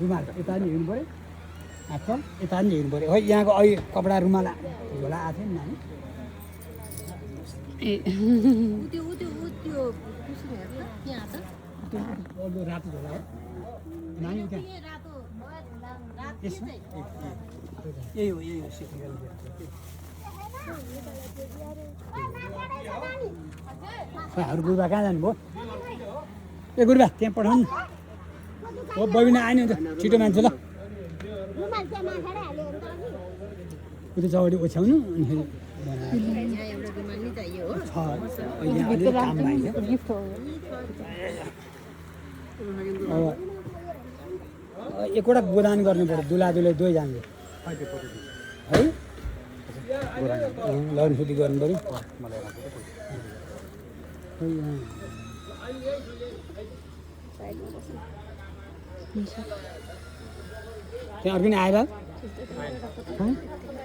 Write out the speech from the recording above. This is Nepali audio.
रुमाल यता नि हेर्नु पऱ्यो चल यता नि हेर्नु पऱ्यो है यहाँको अहिले कपडा रुमाल झोला आएको थियो नि नानी रातो झोला हो नानी त्यहाँ यसमा यही हो गुरुबा कहाँ जानुभयो ए गुरुबा त्यहाँ पठाउनु हो बबिना आएन भने त छिटो मान्छे ल उता चौडी ओछ्याउनु अनिखेरि काम एकवटा गोदान गर्नु पऱ्यो दुलादुले दुवै जान्छ है लगन सुटी गर्नु पऱ्यो त्यहाँ अर्को नि आयो